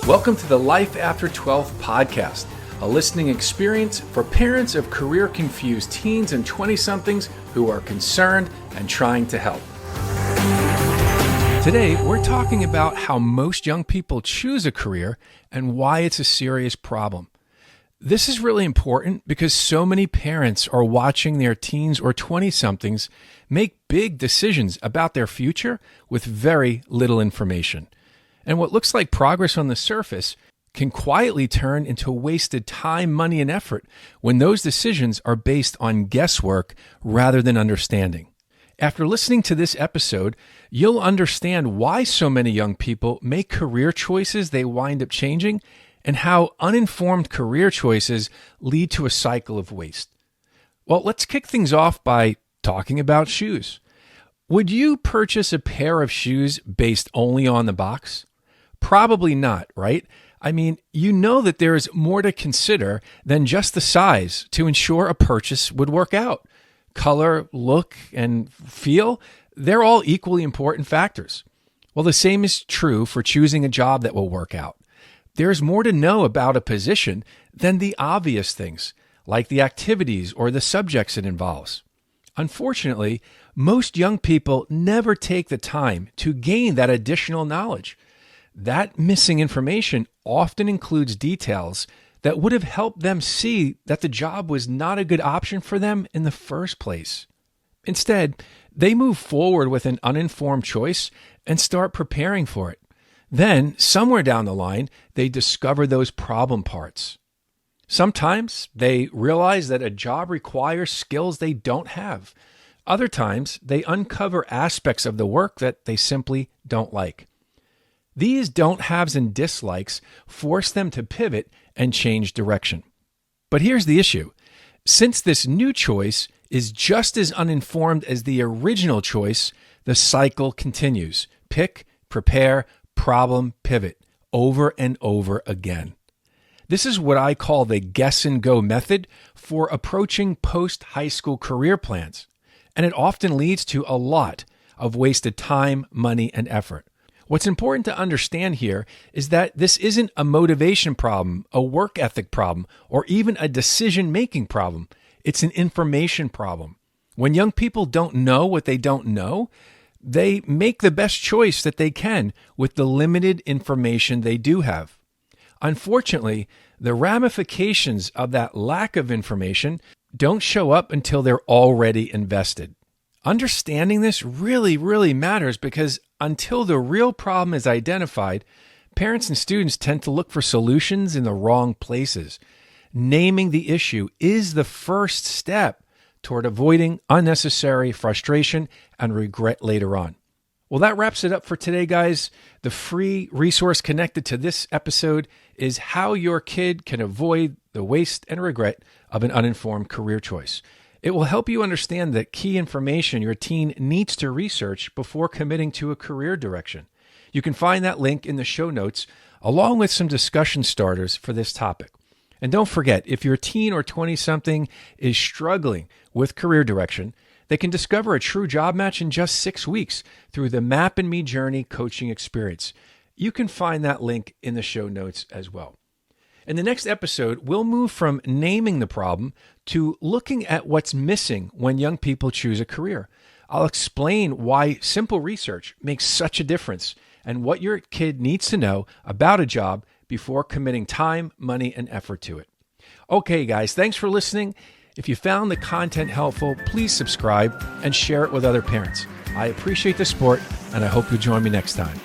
Welcome to the Life After 12th podcast, a listening experience for parents of career-confused teens and 20-somethings who are concerned and trying to help. Today, we're talking about how most young people choose a career and why it's a serious problem. This is really important because so many parents are watching their teens or 20-somethings make big decisions about their future with very little information. And what looks like progress on the surface can quietly turn into wasted time, money, and effort when those decisions are based on guesswork rather than understanding. After listening to this episode, you'll understand why so many young people make career choices they wind up changing and how uninformed career choices lead to a cycle of waste. Well, let's kick things off by talking about shoes. Would you purchase a pair of shoes based only on the box? Probably not, right? I mean, you know that there is more to consider than just the size to ensure a purchase would work out. Color, look, and feel, they're all equally important factors. Well, the same is true for choosing a job that will work out. There's more to know about a position than the obvious things, like the activities or the subjects it involves. Unfortunately, most young people never take the time to gain that additional knowledge. That missing information often includes details that would have helped them see that the job was not a good option for them in the first place. Instead, they move forward with an uninformed choice and start preparing for it. Then, somewhere down the line, they discover those problem parts. Sometimes they realize that a job requires skills they don't have. Other times, they uncover aspects of the work that they simply don't like. These don't haves and dislikes force them to pivot and change direction. But here's the issue. Since this new choice is just as uninformed as the original choice, the cycle continues. Pick, prepare, problem, pivot, over and over again. This is what I call the guess and go method for approaching post-high school career plans. And it often leads to a lot of wasted time, money, and effort. What's important to understand here is that this isn't a motivation problem, a work ethic problem, or even a decision-making problem. It's an information problem. When young people don't know what they don't know, they make the best choice that they can with the limited information they do have. Unfortunately, the ramifications of that lack of information don't show up until they're already invested. Understanding this really matters because until the real problem is identified, parents and students tend to look for solutions in the wrong places. Naming the issue is the first step toward avoiding unnecessary frustration and regret later on. Well, that wraps it up for today, guys. The free resource connected to this episode is how your kid can avoid the waste and regret of an uninformed career choice. It will help you understand the key information your teen needs to research before committing to a career direction. You can find that link in the show notes, along with some discussion starters for this topic. And don't forget, if your teen or 20-something is struggling with career direction, they can discover a true job match in just 6 weeks through the Map and Me Journey coaching experience. You can find that link in the show notes as well. In the next episode, we'll move from naming the problem to looking at what's missing when young people choose a career. I'll explain why simple research makes such a difference and what your kid needs to know about a job before committing time, money, and effort to it. Okay, guys, thanks for listening. If you found the content helpful, please subscribe and share it with other parents. I appreciate the support, and I hope you'll join me next time.